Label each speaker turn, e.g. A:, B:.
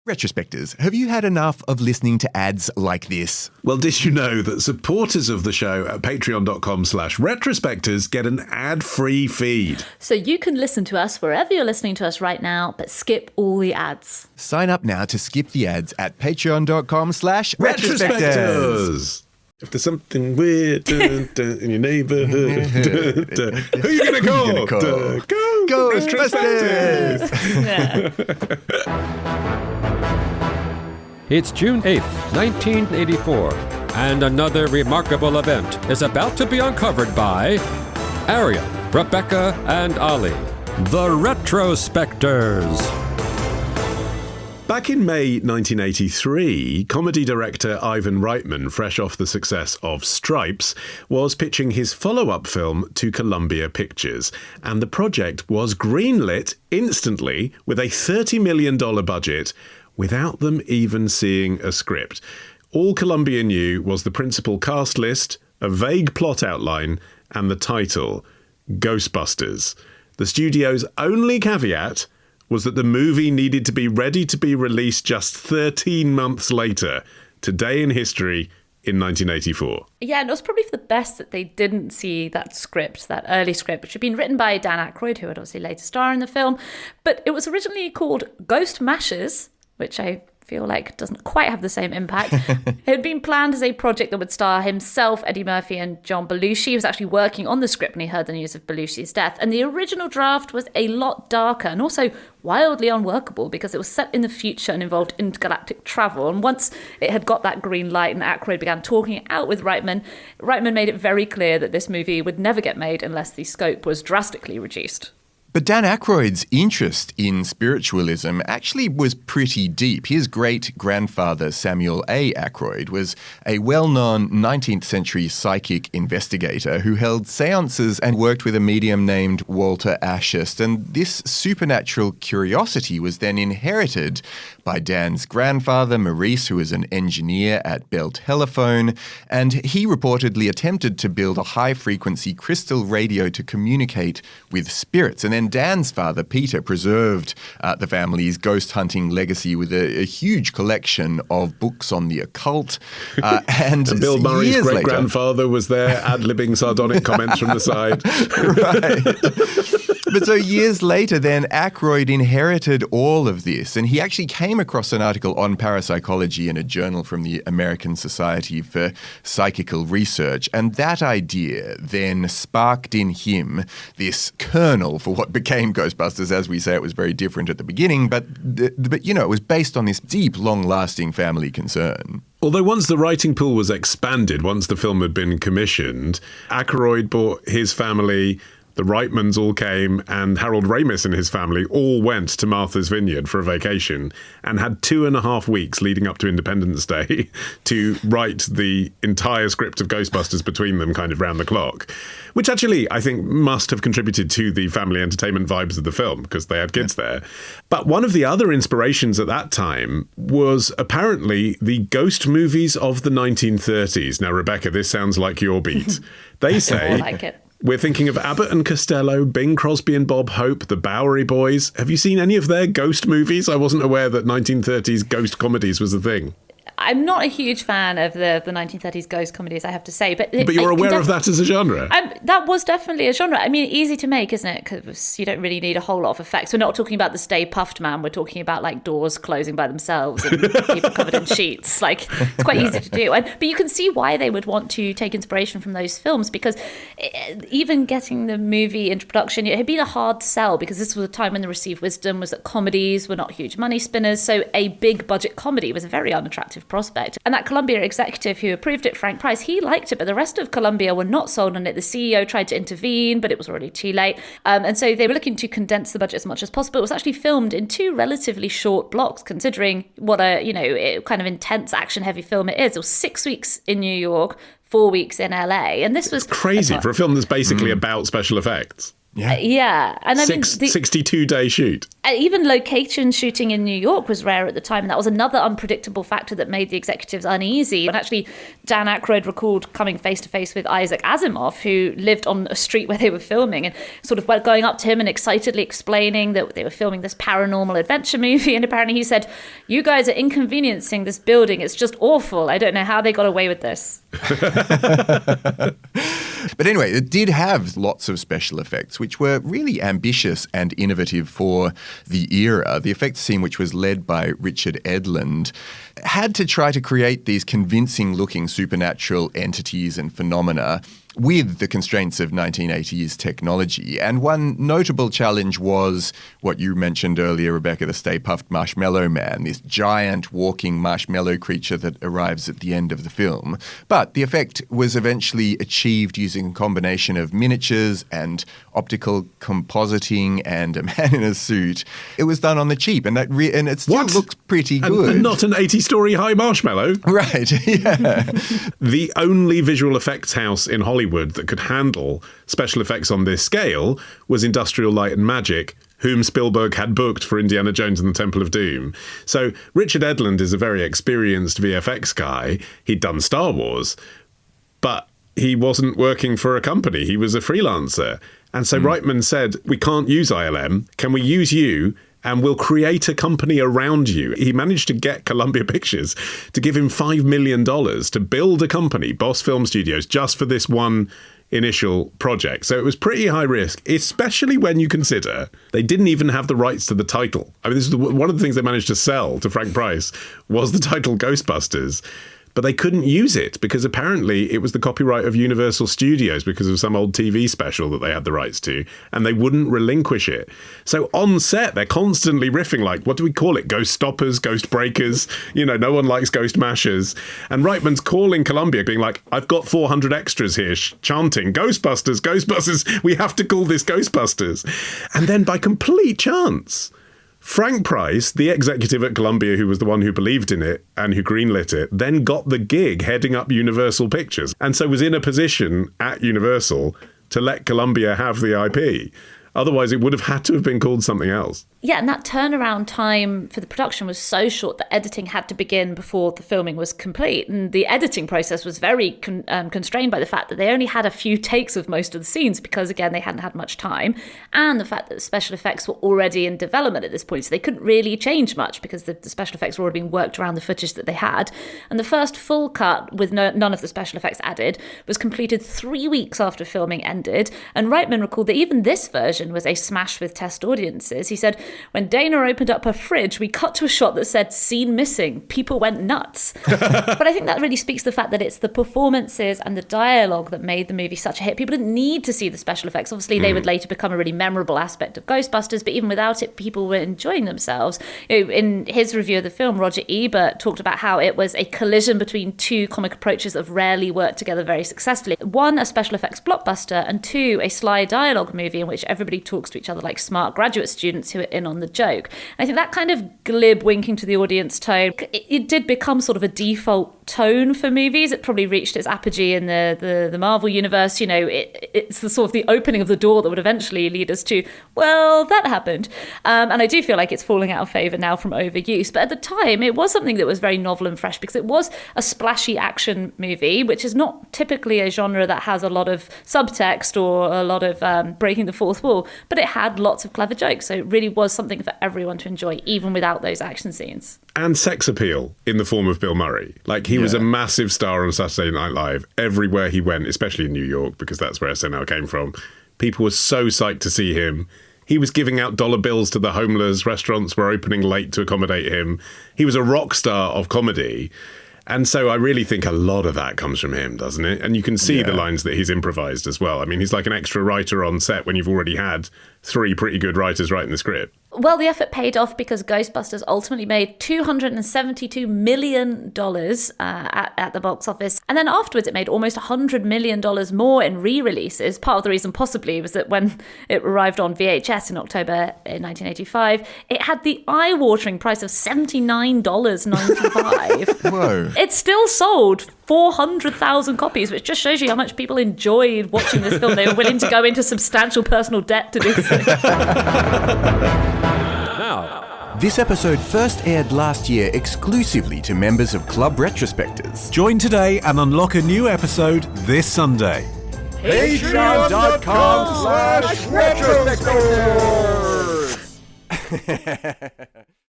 A: Retrospectors, have you had enough of listening to ads like this?
B: Well, did you know that supporters of the show at patreon.com/retrospectors get an ad-free feed?
C: So you can listen to us wherever you're listening to us right now, but skip all the ads.
A: Sign up now to skip the ads at patreon.com/retrospectors.
B: If there's something weird in your neighbourhood, who are you going to call?
A: Ghostbusters!
D: It's June 8th, 1984, and another remarkable event is about to be uncovered by Arion, Rebecca, and Olly, the Retrospectors.
B: Back in May 1983, comedy director Ivan Reitman, fresh off the success of Stripes, was pitching his follow-up film to Columbia Pictures, and the project was greenlit instantly with a $30 million budget without them even seeing a script. All Columbia knew was the principal cast list, a vague plot outline, and the title, Ghostbusters. The studio's only caveat was that the movie needed to be ready to be released just 13 months later, today in history in 1984.
C: Yeah, and it was probably for the best that they didn't see that script, that early script, which had been written by Dan Aykroyd, who would obviously later star in the film. But it was originally called Ghost Mashers, which I feel like doesn't quite have the same impact. It had been planned as a project that would star himself, Eddie Murphy, and John Belushi. He was actually working on the script when he heard the news of Belushi's death. And the original draft was a lot darker and also wildly unworkable because it was set in the future and involved intergalactic travel. And once it had got that green light and Akroyd began talking it out with Reitman made it very clear that this movie would never get made unless the scope was drastically reduced.
A: But Dan Aykroyd's interest in spiritualism actually was pretty deep. His great-grandfather, Samuel A. Aykroyd, was a well-known 19th century psychic investigator who held seances and worked with a medium named Walter Ashurst. And this supernatural curiosity was then inherited by Dan's grandfather, Maurice, who was an engineer at Bell Telephone. And he reportedly attempted to build a high-frequency crystal radio to communicate with spirits. And then Dan's father, Peter, preserved the family's ghost hunting legacy with a huge collection of books on the occult. And
B: Bill Murray's great-grandfather was there ad-libbing sardonic comments from the side.
A: Right. But so years later, then, Akroyd inherited all of this, and he actually came across an article on parapsychology in a journal from the American Society for Psychical Research, and that idea then sparked in him this kernel for what became Ghostbusters. As we say, it was very different at the beginning, but you know, it was based on this deep, long-lasting family concern.
B: Although once the writing pool was expanded, once the film had been commissioned, Akroyd brought his family, the Reitmans all came, and Harold Ramis and his family all went to Martha's Vineyard for a vacation and had 2.5 weeks leading up to Independence Day to write the entire script of Ghostbusters between them, kind of round the clock, which actually I think must have contributed to the family entertainment vibes of the film because they had kids there. But one of the other inspirations at that time was apparently the ghost movies of the 1930s. Now, Rebecca, this sounds like your beat. They say...
C: I like it.
B: We're thinking of Abbott and Costello, Bing Crosby and Bob Hope, the Bowery Boys. Have you seen any of their ghost movies? I wasn't aware that 1930s ghost comedies was a thing.
C: I'm not a huge fan of the 1930s ghost comedies, I have to say. But
B: you're aware of that as a genre?
C: That was definitely a genre. I mean, easy to make, isn't it? Because you don't really need a whole lot of effects. We're not talking about the Stay Puft Man. We're talking about like doors closing by themselves and people covered in sheets. Like, it's quite easy to do. But you can see why they would want to take inspiration from those films, because even getting the movie into production, it had been a hard sell because this was a time when the received wisdom was that comedies were not huge money spinners. So a big budget comedy was a very unattractive prospect. And that Columbia executive who approved it, Frank Price, he liked it, but the rest of Columbia were not sold on it. The CEO tried to intervene, but it was already too late. And so they were looking to condense the budget as much as possible. It was actually filmed in 2 relatively short blocks, considering what a kind of intense action-heavy film it is. It was 6 weeks in New York, 4 weeks in LA. And this was
B: crazy for a film that's basically about special effects.
C: Yeah. And I mean,
B: 62-day shoot.
C: Even location shooting in New York was rare at the time, and that was another unpredictable factor that made the executives uneasy. And actually, Dan Aykroyd recalled coming face to face with Isaac Asimov, who lived on a street where they were filming, and sort of going up to him and excitedly explaining that they were filming this paranormal adventure movie. And apparently he said, "You guys are inconveniencing this building. It's just awful. I don't know how they got away with this."
A: But anyway, it did have lots of special effects, which were really ambitious and innovative for the era. The effects team, which was led by Richard Edlund, had to try to create these convincing-looking supernatural entities and phenomena with the constraints of 1980s technology. And one notable challenge was what you mentioned earlier, Rebecca, the Stay Puft Marshmallow Man, this giant walking marshmallow creature that arrives at the end of the film. But the effect was eventually achieved using a combination of miniatures and optical compositing and a man in a suit. It was done on the cheap, and it still looks pretty good.
B: And not an 80-story high marshmallow.
A: Right, yeah.
B: The only visual effects house in Hollywood that could handle special effects on this scale was Industrial Light and Magic, whom Spielberg had booked for Indiana Jones and the Temple of Doom. So Richard Edlund is a very experienced VFX guy. He'd done Star Wars, but he wasn't working for a company. He was a freelancer. And so Reitman said, "We can't use ILM. Can we use you? And we'll create a company around you." He managed to get Columbia Pictures to give him $5 million to build a company, Boss Film Studios, just for this one initial project. So it was pretty high risk, especially when you consider they didn't even have the rights to the title. I mean, this is one of the things they managed to sell to Frank Price was the title Ghostbusters. But they couldn't use it because apparently it was the copyright of Universal Studios because of some old TV special that they had the rights to, and they wouldn't relinquish it. So on set, they're constantly riffing like, what do we call it? Ghost Stoppers, Ghost Breakers, no one likes Ghost Mashers. And Reitman's calling Columbia being like, "I've got 400 extras here chanting, Ghostbusters, Ghostbusters, we have to call this Ghostbusters." And then by complete chance, Frank Price, the executive at Columbia who was the one who believed in it and who greenlit it, then got the gig heading up Universal Pictures, and so was in a position at Universal to let Columbia have the IP. Otherwise, it would have had to have been called something else.
C: Yeah, and that turnaround time for the production was so short that editing had to begin before the filming was complete. And the editing process was very constrained by the fact that they only had a few takes of most of the scenes because, again, they hadn't had much time. And the fact that the special effects were already in development at this point. So they couldn't really change much because the special effects were already being worked around the footage that they had. And the first full cut with none of the special effects added was completed 3 weeks after filming ended. And Reitman recalled that even this version was a smash with test audiences. He said, "When Dana opened up her fridge, we cut to a shot that said, 'Scene missing.' People went nuts." But I think that really speaks to the fact that it's the performances and the dialogue that made the movie such a hit. People didn't need to see the special effects. Obviously, they would later become a really memorable aspect of Ghostbusters, but even without it, people were enjoying themselves. In his review of the film, Roger Ebert talked about how it was a collision between two comic approaches that have rarely worked together very successfully. One, a special effects blockbuster, and two, a sly dialogue movie in which everybody talks to each other like smart graduate students who are in on the joke. And I think that kind of glib winking to the audience tone, it did become sort of a default tone for movies. It probably reached its apogee in the Marvel universe. It's the sort of the opening of the door that would eventually lead us to, well, that happened. And I do feel like it's falling out of favour now from overuse. But at the time, it was something that was very novel and fresh because it was a splashy action movie, which is not typically a genre that has a lot of subtext or a lot of breaking the fourth wall, but it had lots of clever jokes. So it really was something for everyone to enjoy, even without those action scenes.
B: And sex appeal in the form of Bill Murray. Like, he was a massive star on Saturday Night Live. Everywhere he went, especially in New York, because that's where SNL came from, people were so psyched to see him. He was giving out dollar bills to the homeless. Restaurants were opening late to accommodate him. He was a rock star of comedy. And so I really think a lot of that comes from him, doesn't it? And you can see the lines that he's improvised as well. I mean, he's like an extra writer on set when you've already had 3 pretty good writers writing the script.
C: Well, the effort paid off because Ghostbusters ultimately made $272 million at the box office. And then afterwards, it made almost $100 million more in re-releases. Part of the reason possibly was that when it arrived on VHS in October 1985, it had the eye-watering price of $79.95.
A: Whoa.
C: It still sold 400,000 copies, which just shows you how much people enjoyed watching this film. They were willing to go into substantial personal debt to do so.
D: Now,
E: This episode first aired last year exclusively to members of CLUB Retrospectors.
F: Join today and unlock a new episode this Sunday.
E: Patreon.com/retrospectors